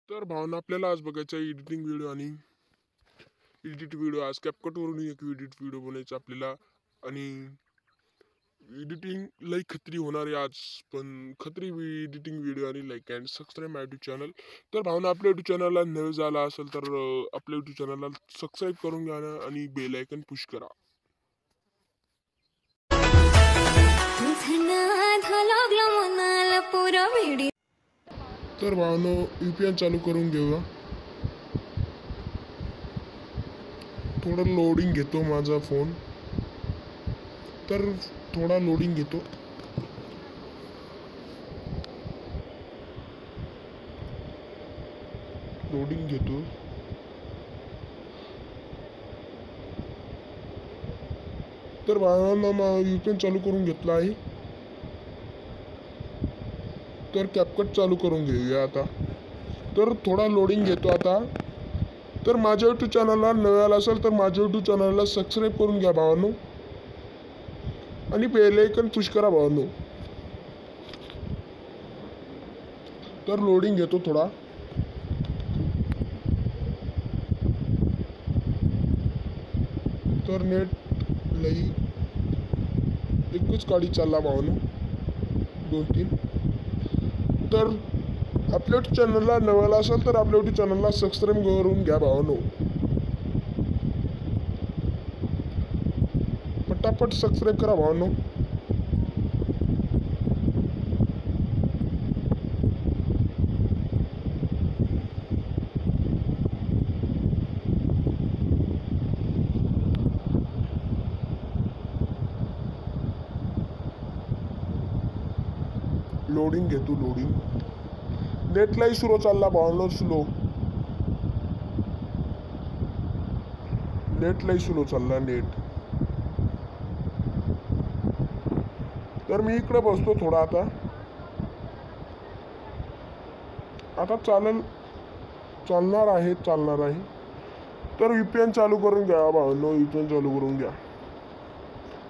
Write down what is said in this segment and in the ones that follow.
तर भावना आपल्याला आज बघायचा एडिटिंग व्हिडिओ आणि एडिट व्हिडिओ. आज CapCut वरून एक एडिट व्हिडिओ बनायचा आपल्याला. आणि एडिटिंग लई खत्री होणार आहे आज, पण खत्री एडिटिंग व्हिडिओ आणि like and subscribe my YouTube channel. तर भावना आपल्या युट्यूब चॅनलला नवीन झाला असेल तर आपल्या युट्यूब चॅनलला सबस्क्राईब करून घ्या ना आणि बेल आयकन पुश करा. तर भावनो VPN चालू करून घेऊया. थोडं लोडिंग घेतो माझा फोन, तर थोडा लोडिंग घेतो. तर भावांनो VPN चालू करून घेतला आहे. तर CapCut चालू करून घेऊया आता. तर थोडा लोडिंग घेतो आता. तर माझ्या यूट्यूब चॅनलला नव्याला असेल तर माझ्या यूट्यूब चॅनलला सबस्क्राईब करून घ्या भावांनो आणि बेल आयकन पुश करा भावांनो. तर लोडिंग घेतो थोडा. तर नेट लई एकच गाडी चालला भावांनो, 2-3. तर आपल्या यूट्यूब चॅनलला नव्याला असेल तर आपल्या यूट्यूब चॅनलला सबस्क्राईब करून घ्या भावांनो. पटापट सबस्क्राईब करा भावांनो. लोडिंग घेतो लोडिंग. नेटलाही स्लो चालला भावांनो, नेटलाही स्लो चालला नेट. तर मी इकडे बसतो थोडा आता चालणार आहे. तर VPN चालू करून घ्या भावांनो, VPN चालू करून घ्या.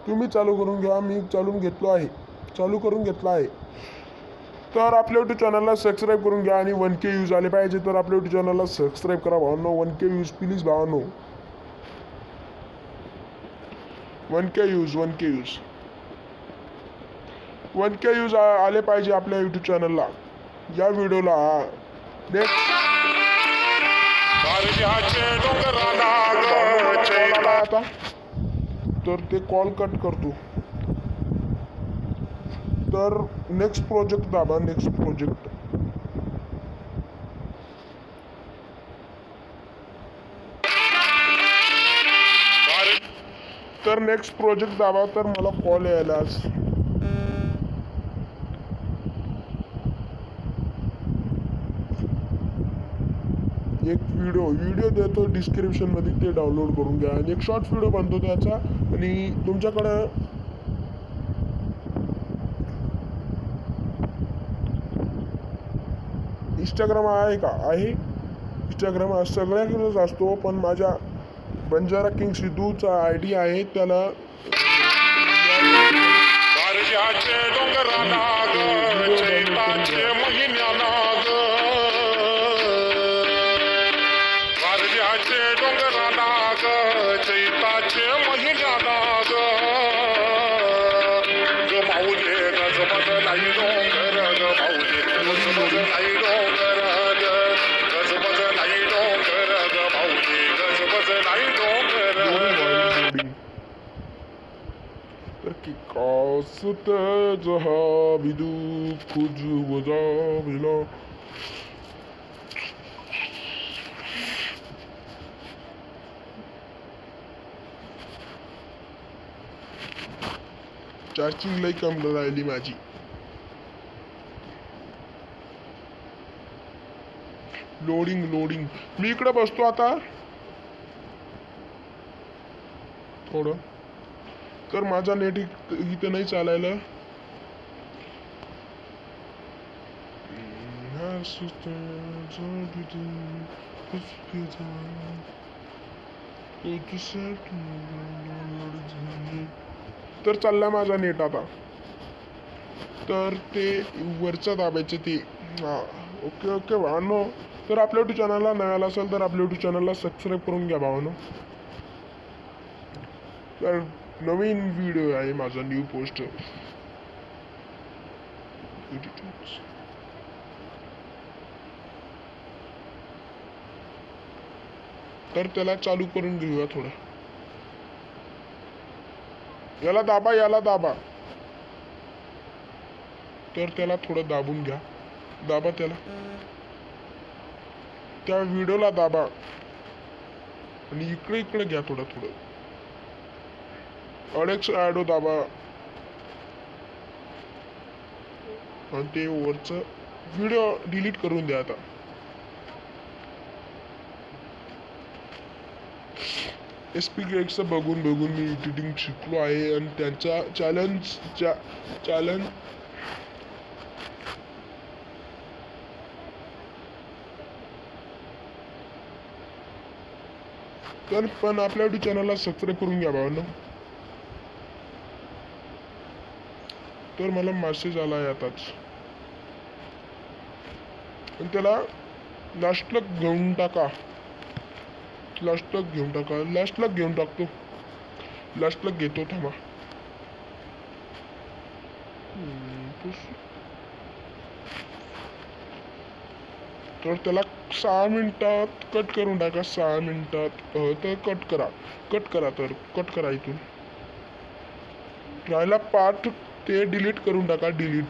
तुम्ही चालू करून घ्या, मी चालू करून घेतला आहे. तर आपल्या यूट्यूब चॅनलला सबस्क्राईब करून घ्या आणि 1K व्ह्यूज आले पाहिजे. तर आपल्या यूट्यूब चॅनलला सबस्क्राईब करा भावांनो. 1K व्ह्यूज प्लीज भावांनो. 1K व्ह्यूज आले पाहिजे आपल्या यूट्यूब चॅनलला, या व्हिडिओला. आता तर ते कॉल कट करतो. तर नेक्स्ट प्रोजेक्ट दाबा. नेक्स्ट प्रोजेक्ट दाबा. तर मला कॉल यायला आज. एक व्हिडिओ देतो डिस्क्रिप्शन मध्ये, ते डाउनलोड करून घ्या. आणि एक शॉर्ट व्हिडिओ बनतो त्याचा. आणि तुमच्याकडं इंस्टाग्राम आहे का? आहे. इंस्टाग्राम सगळ्याकडेच असतो, पण माझ्या बंजारा किंग सिद्धूचा ID आहे. त्याला कासत जहा बिदू कुछ वजा बिला. चार्जिंग लई कम राहिली माझी. लोडिंग. मी इकडे बसतो आता थोडं. तर माझा नेट इथे नाही चालायला. तर चालला माझा नेट आता. तर ते वरचं दाबायचं ते. हां, ओके भावांनो. तर आपल्या यूट्यूब चॅनलला नव्याला असेल तर आपल्या यूट्यूब चॅनलला सबस्क्राईब करून घ्या भावानो. तर नवीन व्हिडिओ आहे माझा न्यू पोस्ट. तर त्याला चालू करून घेऊया थोडं. याला दाबा, याला दाबा. तर त्याला थोडं दाबून घ्या. दाबा त्याला, त्या व्हिडिओला दाबा आणि इकडे इकडे घ्या थोडं थोडं. अलेक्स ॲडो दाबा आणि ते वरचं व्हिडिओ डिलीट करून द्या. आता SP ग्रेगचं बघून बघून मी एडिटिंग शिकलो आहे आणि त्यांचा चॅलेंज तर पण आपल्या यूट्यूब चॅनलला सबस्क्राईब करून घ्या भावांनो. तर मला मेसेज आला आहे आताच आणि त्याला लास्टला घेऊन टाका. लास्टला घेऊन टाकतो. लास्टला घेतो थांबा. तर त्याला 6 मिनिटात कट करून टाका. 6 मिनिटात तर कट करा. तर कट करा. इथून राहिला पार्ट ते डिलीट करून टाका. डिलीट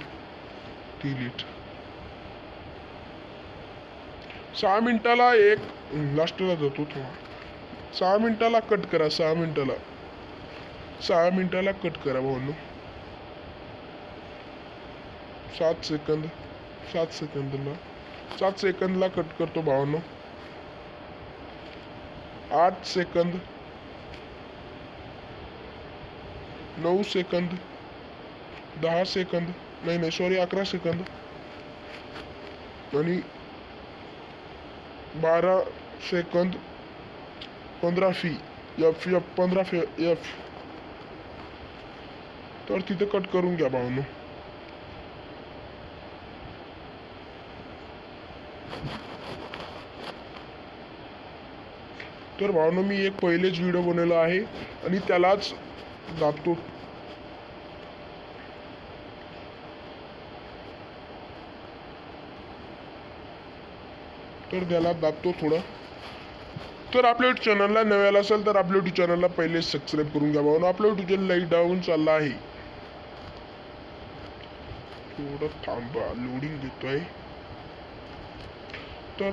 6 मिनिटाला एक लास्टला जातो थोडा. 6 मिनिटाला कट करा. 6 मिनिटाला कट करा भावांनो. 7 सेकंदला कट करतो भावांनो. 8 सेकंद, 9 सेकंद, 10 सेकंद, नाही सॉरी 11 सेकंद आणि 12 सेकंद, 15 F. तर तिथे कट करून घ्या भावांनो. तर भावांनो मी एक पहिलेच व्हिडिओ बनवला आहे आणि त्यालाच दाबतो. तर त्याला दाबतो थोडं. तर आपल्या यूट्यूब चॅनलला नव्याला असेल तर आपल्या यूट्यूब चॅनलला पहिले सबस्क्राईब करून घ्या भावांनो. आपल्या यूट्यूब चॅनल लाईट डाऊन चालला आहे. थोडं थांबा, लोडिंग घेतोय. तर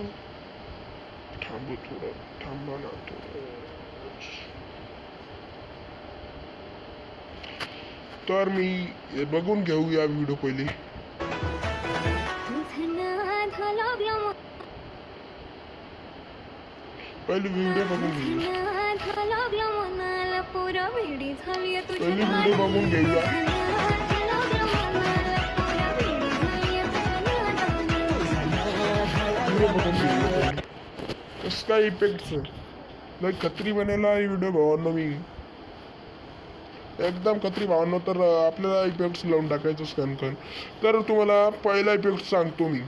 थांबा ना थोडं. तर मी बघून घेऊया व्हिडिओ पहिले. व्हिडिओ बघून घेऊया. कसं काय इफेक्ट लय खत्री बनेला व्हिडिओ भावांनो. मी एकदम खत्री भावांनो. तर आपल्याला इफेक्ट्स लावून टाकायचं स्कॅन करून. तर तुम्हाला पहिला इफेक्ट सांगतो मी.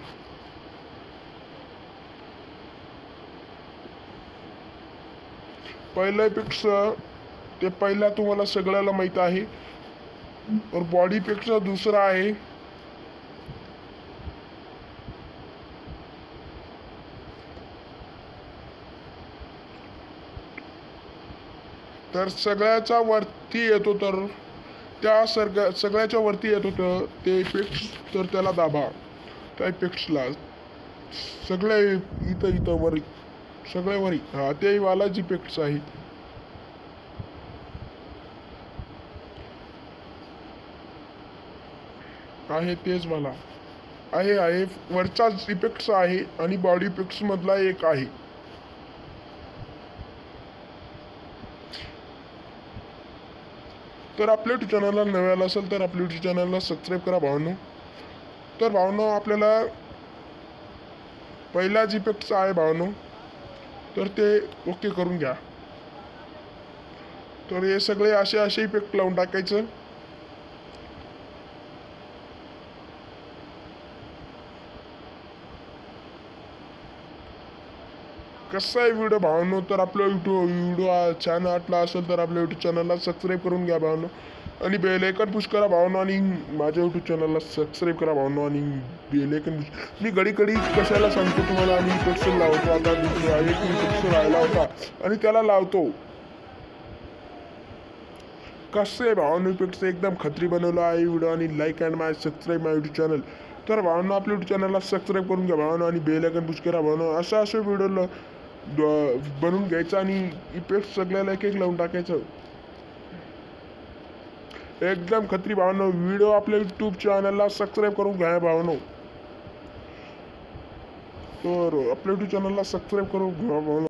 पहिला इफेक्ट्स ते पहिला तुम्हाला सगळ्याला माहित आहे. और बॉडी इफेक्टचा दुसरा आहे. तर सगळ्याच्या वरती येतो. तर त्या सगळ्याच्या वरती येतो तर ते इफेक्ट्स. तर त्याला दाबा त्या इफेक्ट्सला. सगळे इथं वरी सगळे वरी. हा ते वालाच इफेक्ट्स आहे तेच मला आहे वरचाच इफेक्ट्स आहे आणि बॉडी इफेक्ट्स मधला एक आहे. तर आपल्या यूट्यूब चॅनलला नव्याला असेल तर आपल्या यूट्यूब चॅनलला सबस्क्राईब करा भावांनो. तर भावांनो आपल्याला पहिलाच इफेक्ट्स आहे भावांनो. तर ते ओके करून घ्या. तर हे सगळे असे इफेक्ट लावून टाकायचं. कसा आहे व्हिडिओ भावांनो, तर आपलं व्हिडिओ छान वाटला असेल तर आपल्या यूट्यूब चॅनलला सबस्क्राईब करून घ्या भावांनो, आणि बेल आयकॉन पुश करा भावांनो, आणि माझ्या यूट्यूब चॅनलला सबस्क्राईब करा भावांनो, आणि बेल आयकॉन पुश. मी घडी कशाला सांगतो तुम्हाला, आणि पेक्सल लावतो. आता दुसरा एक पेक्सल राहिला होता आणि त्याला लावतो. कसं आहे भावांनो, पेक्सल एकदम खत्री बनवलं आहे व्हिडिओ, आणि like and my subscribe my YouTube channel. तर भावांनो आपल्या यूट्यूब चॅनलला सबस्क्राईब करून घ्या भावांनो, आणि बेल आयकॉन पुश करा भावांनो. असं व्हिडिओला बनवून घ्यायचं आणि इफेक्ट सगळ्याला एक एक लावून टाकायचं. एकदम खत्री भावांनो, व्हिडिओ आपल्या यूट्यूब चॅनलला सबस्क्राईब करून घ्या भावांनो. तर आपल्या यूट्यूब चॅनलला सबस्क्राईब करून घ्या भावांनो.